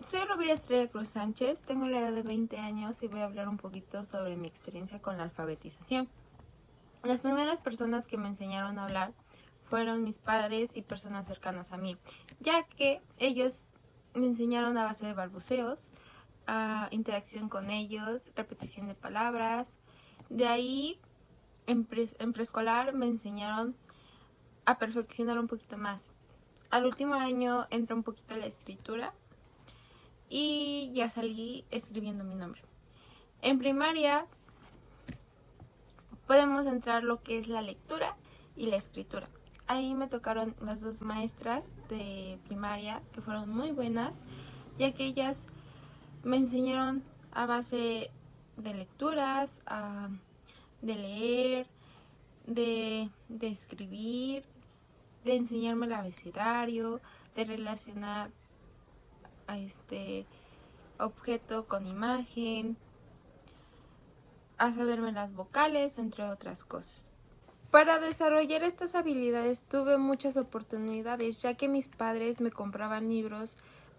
Soy Rubia Estrella Cruz Sánchez, tengo la edad de 20 años y voy a hablar un poquito sobre mi experiencia con la alfabetización. Las primeras personas que me enseñaron a hablar fueron mis padres y personas cercanas a mí, ya que ellos me enseñaron a base de balbuceos, a interacción con ellos, repetición de palabras. De ahí, en preescolar me enseñaron a perfeccionar un poquito más. Al último año entró un poquito la escritura y ya salí escribiendo mi nombre. En primaria podemos entrar lo que es la lectura y la escritura. Ahí me tocaron las dos maestras de primaria que fueron muy buenas, ya que ellas me enseñaron a base de lecturas, de leer, de escribir, de enseñarme el abecedario, de relacionar a objeto con imagen, a saberme las vocales, entre otras cosas. Para desarrollar estas habilidades tuve muchas oportunidades, ya que mis padres me compraban libros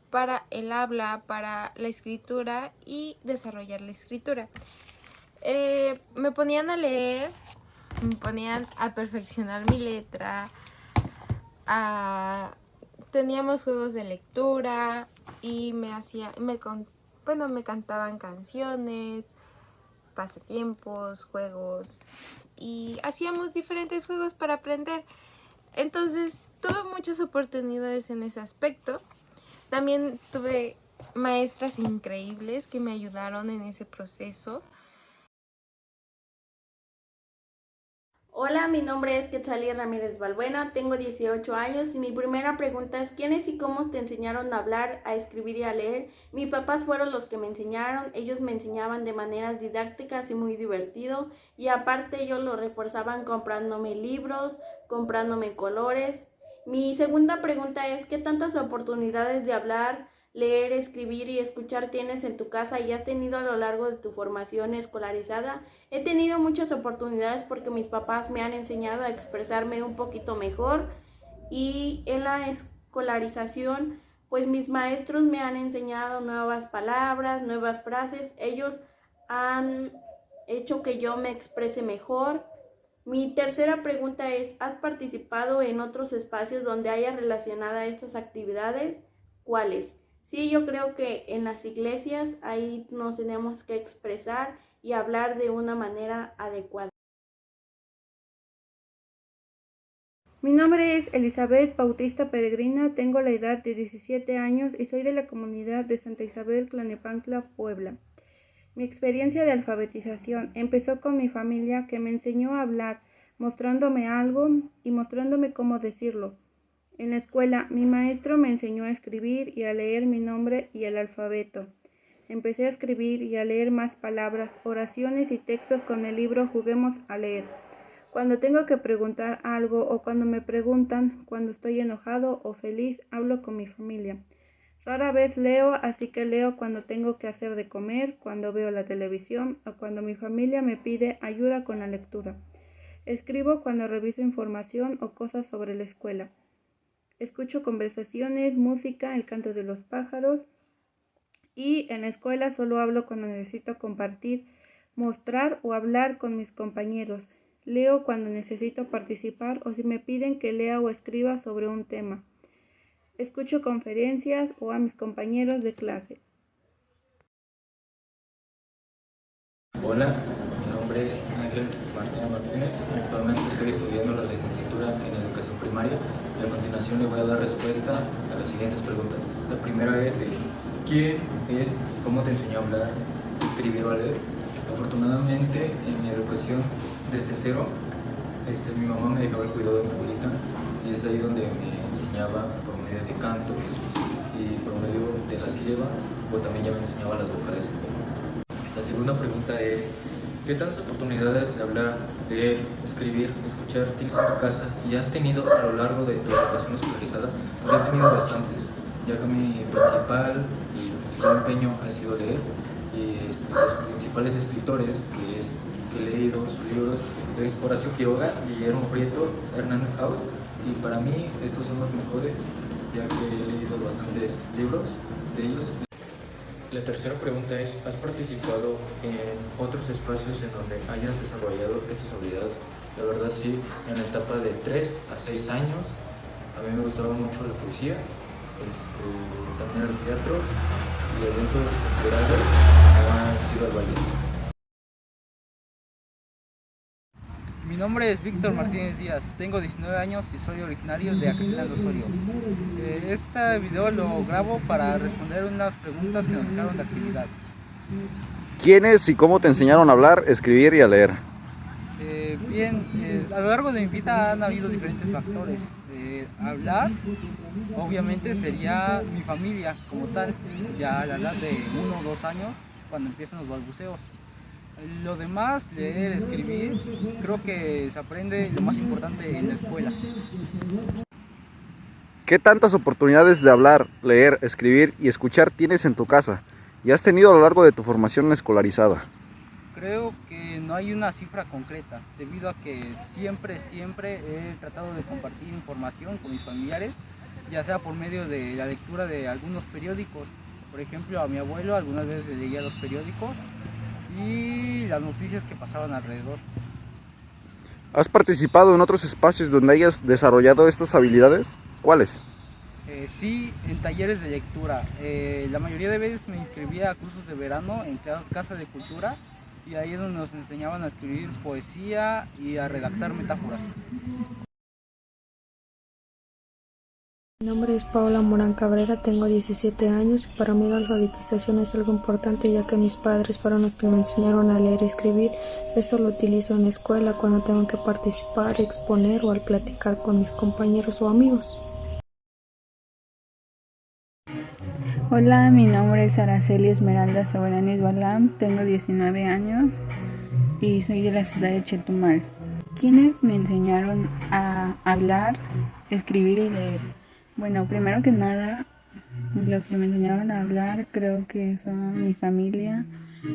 para el habla, para la escritura y desarrollar la escritura. Me ponían a leer, me ponían a perfeccionar mi letra, teníamos juegos de lectura y me cantaban canciones, pasatiempos, juegos, y hacíamos diferentes juegos para aprender. Entonces tuve muchas oportunidades en ese aspecto. También tuve maestras increíbles que me ayudaron en ese proceso. Hola, mi nombre es Quetzalí Ramírez Balbuena, tengo 18 años y mi primera pregunta es ¿quiénes y cómo te enseñaron a hablar, a escribir y a leer? Mis papás fueron los que me enseñaron, ellos me enseñaban de maneras didácticas y muy divertido, y aparte ellos lo reforzaban comprándome libros, comprándome colores. Mi segunda pregunta es ¿qué tantas oportunidades de hablar, leer, escribir y escuchar tienes en tu casa y has tenido a lo largo de tu formación escolarizada? He tenido muchas oportunidades porque mis papás me han enseñado a expresarme un poquito mejor, y en la escolarización pues mis maestros me han enseñado nuevas palabras, nuevas frases. Ellos han hecho que yo me exprese mejor. Mi tercera pregunta es ¿has participado en otros espacios donde haya relacionada estas actividades? ¿Cuáles? Sí, yo creo que en las iglesias ahí nos tenemos que expresar y hablar de una manera adecuada. Mi nombre es Elizabeth Bautista Peregrina, tengo la edad de 17 años y soy de la comunidad de Santa Isabel, Tlalnepantla, Puebla. Mi experiencia de alfabetización empezó con mi familia, que me enseñó a hablar, mostrándome algo y mostrándome cómo decirlo. En la escuela, mi maestro me enseñó a escribir y a leer mi nombre y el alfabeto. Empecé a escribir y a leer más palabras, oraciones y textos con el libro Juguemos a leer. Cuando tengo que preguntar algo o cuando me preguntan, cuando estoy enojado o feliz, hablo con mi familia. Rara vez leo, así que leo cuando tengo que hacer de comer, cuando veo la televisión o cuando mi familia me pide ayuda con la lectura. Escribo cuando reviso información o cosas sobre la escuela. Escucho conversaciones, música, el canto de los pájaros, y en la escuela solo hablo cuando necesito compartir, mostrar o hablar con mis compañeros. Leo cuando necesito participar o si me piden que lea o escriba sobre un tema. Escucho conferencias o a mis compañeros de clase. Hola, mi nombre es Ángel Martínez. Actualmente estoy estudiando la licenciatura en Educación Primaria y a continuación le voy a dar respuesta a las siguientes preguntas. La primera es ¿quién es y cómo te enseñó a hablar, escribir o a leer? Afortunadamente en mi educación desde cero, mi mamá me dejaba el cuidado de mi abuelita y es ahí donde me enseñaba por medio de cantos y por medio de las sílabas, o también ya me enseñaba las vocales. La segunda pregunta es ¿qué tantas oportunidades de hablar, leer, escribir, escuchar tienes en tu casa y has tenido a lo largo de tu educación escolarizada? Pues yo he tenido bastantes, ya que mi principal empeño ha sido leer, y los principales escritores que he leído sus libros es Horacio Quiroga, Guillermo Prieto, Hernández House, y para mí estos son los mejores, ya que he leído bastantes libros de ellos. La tercera pregunta es, ¿has participado en otros espacios en donde hayas desarrollado estas habilidades? La verdad sí, en la etapa de 3 a 6 años, a mí me gustaba mucho la poesía, también el teatro y eventos culturales como han sido el baile. Mi nombre es Víctor Martínez Díaz, tengo 19 años y soy originario de Acatlán de Osorio. Este video lo grabo para responder unas preguntas que nos dejaron de actividad. ¿Quiénes y cómo te enseñaron a hablar, escribir y a leer? A lo largo de mi vida han habido diferentes factores. Hablar, obviamente, sería mi familia como tal, ya a la edad de 1 o 2 años, cuando empiezan los balbuceos. Lo demás, leer, escribir, creo que se aprende lo más importante en la escuela. ¿Qué tantas oportunidades de hablar, leer, escribir y escuchar tienes en tu casa y has tenido a lo largo de tu formación escolarizada? Creo que no hay una cifra concreta, debido a que siempre he tratado de compartir información con mis familiares, ya sea por medio de la lectura de algunos periódicos. Por ejemplo, a mi abuelo algunas veces le leía los periódicos y las noticias que pasaban alrededor. ¿Has participado en otros espacios donde hayas desarrollado estas habilidades? ¿Cuáles? Sí, en talleres de lectura. La mayoría de veces me inscribía a cursos de verano en Casa de Cultura, y ahí es donde nos enseñaban a escribir poesía y a redactar metáforas. Mi nombre es Paola Morán Cabrera, tengo 17 años y para mí la alfabetización es algo importante, ya que mis padres fueron los que me enseñaron a leer y escribir. Esto lo utilizo en la escuela cuando tengo que participar, exponer o al platicar con mis compañeros o amigos. Hola, mi nombre es Araceli Esmeralda Soberanis Balam, tengo 19 años y soy de la ciudad de Chetumal. ¿Quiénes me enseñaron a hablar, escribir y leer? Bueno, primero que nada, los que me enseñaron a hablar creo que son mi familia,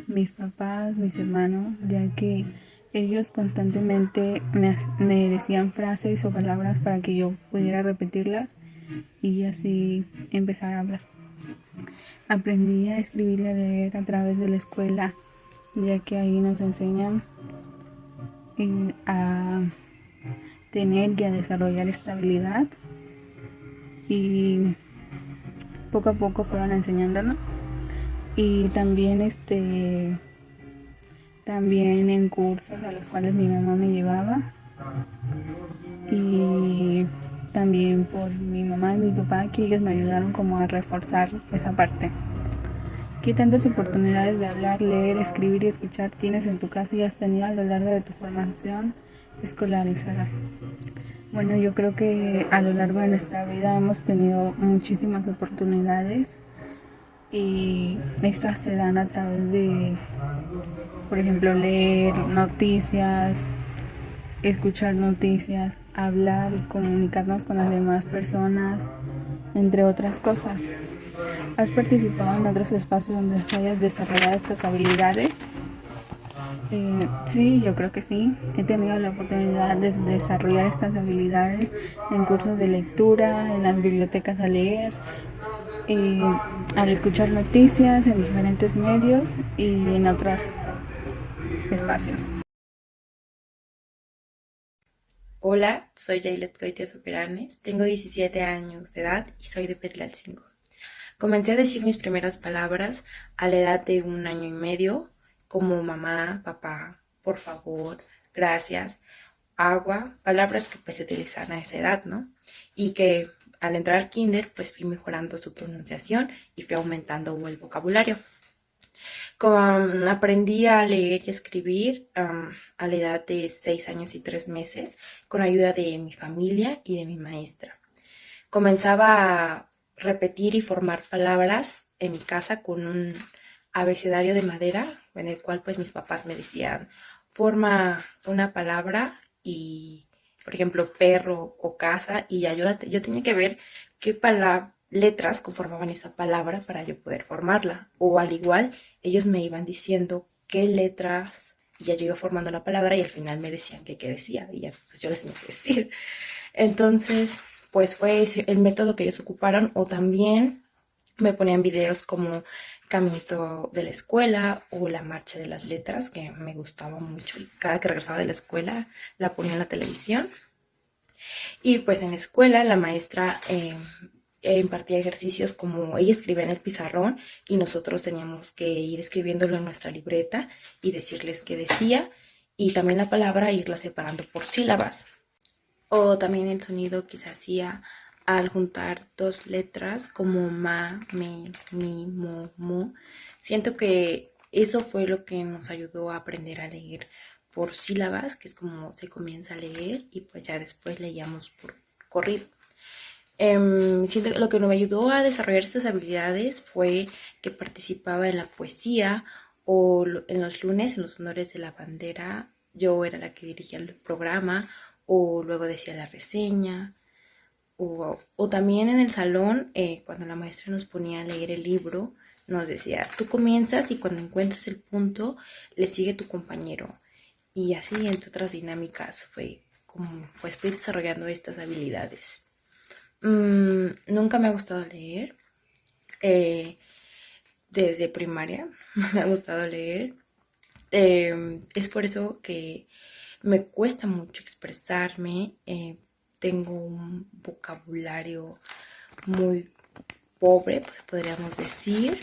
mis papás, mis hermanos, ya que ellos constantemente me decían frases o palabras para que yo pudiera repetirlas y así empezar a hablar. Aprendí a escribir y a leer a través de la escuela, ya que ahí nos enseñan a tener y a desarrollar esta habilidad, y poco a poco fueron enseñándonos. Y también en cursos a los cuales mi mamá me llevaba, y también por mi mamá y mi papá, que ellos me ayudaron como a reforzar esa parte. ¿Qué tantas oportunidades de hablar, leer, escribir y escuchar tienes en tu casa y has tenido a lo largo de tu formación escolarizada? Bueno, yo creo que a lo largo de nuestra vida hemos tenido muchísimas oportunidades, y estas se dan a través de, por ejemplo, leer noticias, escuchar noticias, hablar y comunicarnos con las demás personas, entre otras cosas. ¿Has participado en otros espacios donde hayas desarrollado estas habilidades? Sí, yo creo que sí. He tenido la oportunidad de desarrollar estas habilidades en cursos de lectura, en las bibliotecas a leer, al escuchar noticias en diferentes medios y en otros espacios. Hola, soy Yailet Coites Operanes, tengo 17 años de edad y soy de Petlalcingo. Comencé a decir mis primeras palabras a la edad de 1 año y medio, como mamá, papá, por favor, gracias, agua, palabras que pues se utilizan a esa edad, ¿no? Y que al entrar al kinder pues fui mejorando su pronunciación y fui aumentando el vocabulario. Como aprendí a leer y escribir a la edad de 6 años y 3 meses con ayuda de mi familia y de mi maestra. Comenzaba a repetir y formar palabras en mi casa con un abecedario de madera, en el cual pues mis papás me decían, forma una palabra y, por ejemplo, perro o casa, y ya yo tenía que ver qué letras conformaban esa palabra para yo poder formarla. O al igual, ellos me iban diciendo qué letras y ya yo iba formando la palabra y al final me decían que qué decía y ya pues yo les tenía que decir. Entonces, pues fue ese el método que ellos ocuparon, o también me ponían videos como Caminito de la Escuela o La Marcha de las Letras, que me gustaba mucho y cada que regresaba de la escuela la ponía en la televisión. Y pues en la escuela la maestra impartía ejercicios como ella escribía en el pizarrón y nosotros teníamos que ir escribiéndolo en nuestra libreta y decirles qué decía, y también la palabra irla separando por sílabas. O también el sonido que se hacía al juntar dos letras como ma, me, mi, mo, mo. Siento que eso fue lo que nos ayudó a aprender a leer por sílabas, que es como se comienza a leer, y pues ya después leíamos por corrido. Siento que lo que me ayudó a desarrollar estas habilidades fue que participaba en la poesía o en los lunes, en los honores de la bandera. Yo era la que dirigía el programa o luego decía la reseña. O también en el salón, cuando la maestra nos ponía a leer el libro, nos decía, tú comienzas y cuando encuentres el punto, le sigue tu compañero. Y así, entre otras dinámicas, fue como pues fui desarrollando estas habilidades. Nunca me ha gustado leer. Desde primaria me ha gustado leer. Es por eso que me cuesta mucho expresarme. Tengo un vocabulario muy pobre, pues podríamos decir,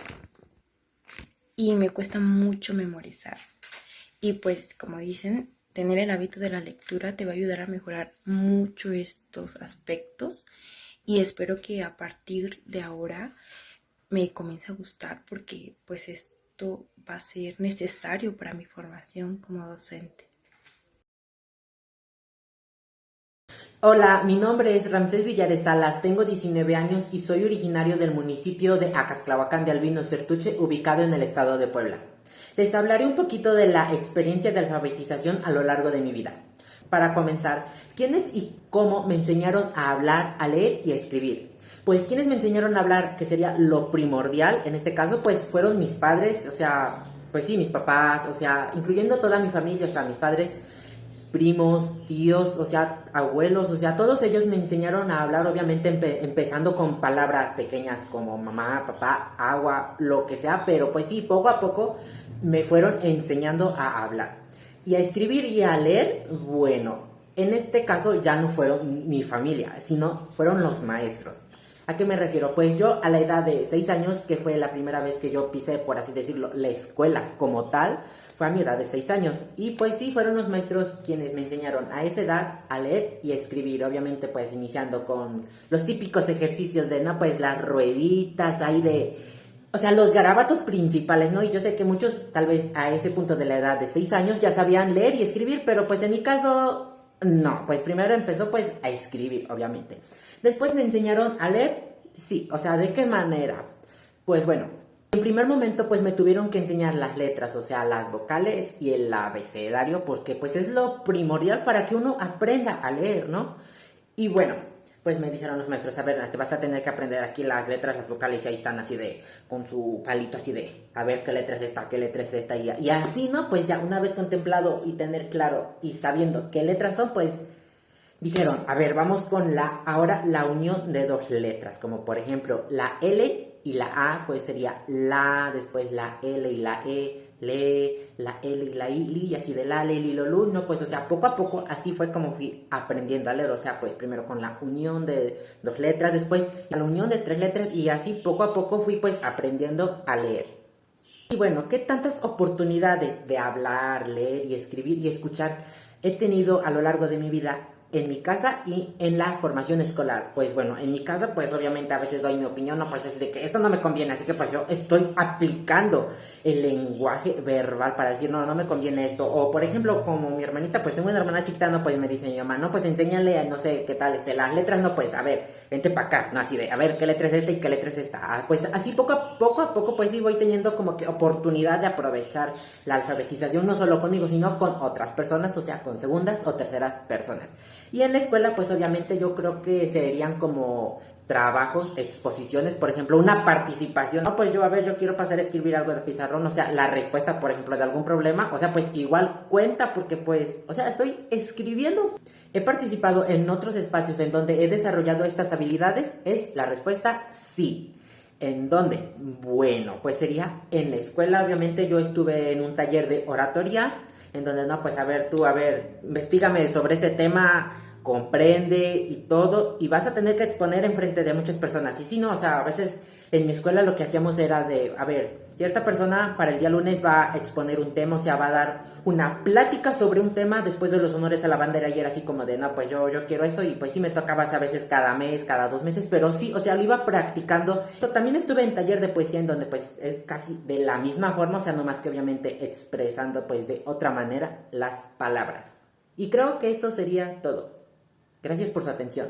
y me cuesta mucho memorizar. Y pues como dicen, tener el hábito de la lectura te va a ayudar a mejorar mucho estos aspectos, y espero que a partir de ahora me comience a gustar, porque pues esto va a ser necesario para mi formación como docente. Hola, mi nombre es Ramsés Villares Salas, tengo 19 años y soy originario del municipio de Acasclahuacán de Albino Certuche, ubicado en el estado de Puebla. Les hablaré un poquito de la experiencia de alfabetización a lo largo de mi vida. Para comenzar, ¿quiénes y cómo me enseñaron a hablar, a leer y a escribir? Pues quienes me enseñaron a hablar, que sería lo primordial, en este caso, pues fueron mis padres, o sea, pues sí, mis papás, o sea, incluyendo toda mi familia, o sea, mis padres, primos, tíos, o sea, abuelos, o sea, todos ellos me enseñaron a hablar, obviamente empezando con palabras pequeñas como mamá, papá, agua, lo que sea, pero pues sí, poco a poco me fueron enseñando a hablar. Y a escribir y a leer, bueno, en este caso ya no fueron mi familia, sino fueron los maestros. ¿A qué me refiero? Pues yo a la edad de 6 años, que fue la primera vez que yo pisé, por así decirlo, la escuela como tal, fue a mi edad de 6 años. Y pues sí, fueron los maestros quienes me enseñaron a esa edad a leer y a escribir. Obviamente pues iniciando con los típicos ejercicios de, no, pues las rueditas ahí de... O sea, los garabatos principales, ¿no? Y yo sé que muchos tal vez a ese punto de la edad de 6 años ya sabían leer y escribir, pero pues en mi caso, no. Pues primero empezó pues a escribir, obviamente. Después me enseñaron a leer, sí. O sea, ¿de qué manera? Pues bueno, en primer momento pues me tuvieron que enseñar las letras, o sea, las vocales y el abecedario, porque pues es lo primordial para que uno aprenda a leer, ¿no? Y bueno, pues me dijeron los maestros, a ver, te vas a tener que aprender aquí las letras, las vocales, y ahí están así de, con su palito así de, a ver qué letra es esta, qué letra es esta, y así, ¿no? Pues ya una vez contemplado y tener claro y sabiendo qué letras son, pues dijeron, a ver, vamos con ahora la unión de dos letras, como por ejemplo la L y la A, pues sería la, después la L y la E, le, la L y la I, li, y así de la, le, li, lo, lu, no, pues, o sea, poco a poco, así fue como fui aprendiendo a leer, o sea, pues, primero con la unión de dos letras, después la unión de tres letras, y así poco a poco fui, pues, aprendiendo a leer. Y bueno, ¿qué tantas oportunidades de hablar, leer y escribir y escuchar he tenido a lo largo de mi vida en mi casa y en la formación escolar? Pues bueno, en mi casa pues obviamente a veces doy mi opinión, no, pues así de que esto no me conviene, así que pues yo estoy aplicando el lenguaje verbal para decir, no me conviene esto. O por ejemplo, como mi hermanita, pues tengo una hermana chiquita, no, pues me dice mi mamá, no, pues enséñale, no sé qué tal, las letras, no, pues a ver, vente para acá, no, así de, a ver, qué letra es esta y qué letra es esta. Pues así poco a poco pues sí voy teniendo como que oportunidad de aprovechar la alfabetización, no solo conmigo, sino con otras personas, o sea, con segundas o terceras personas. Y en la escuela, pues obviamente yo creo que serían como trabajos, exposiciones, por ejemplo, una participación. No, pues yo, a ver, yo quiero pasar a escribir algo de pizarrón, o sea, la respuesta, por ejemplo, de algún problema, o sea, pues igual cuenta porque pues, o sea, estoy escribiendo. ¿He participado en otros espacios en donde he desarrollado estas habilidades? Es la respuesta sí. ¿En dónde? Bueno, pues sería en la escuela. Obviamente yo estuve en un taller de oratoria, en donde no, pues a ver, tú, a ver, investígame sobre este tema, comprende y todo, y vas a tener que exponer enfrente de muchas personas. Y si no, o sea, a veces en mi escuela lo que hacíamos era de, a ver, cierta persona para el día lunes va a exponer un tema, o sea, va a dar una plática sobre un tema después de los honores a la bandera, y era así como de, no, pues yo quiero eso, y pues sí me tocaba a veces cada mes, cada 2 meses, pero sí, o sea, lo iba practicando. También estuve en taller de poesía en donde pues es casi de la misma forma, o sea, no más que obviamente expresando pues de otra manera las palabras. Y creo que esto sería todo. Gracias por su atención.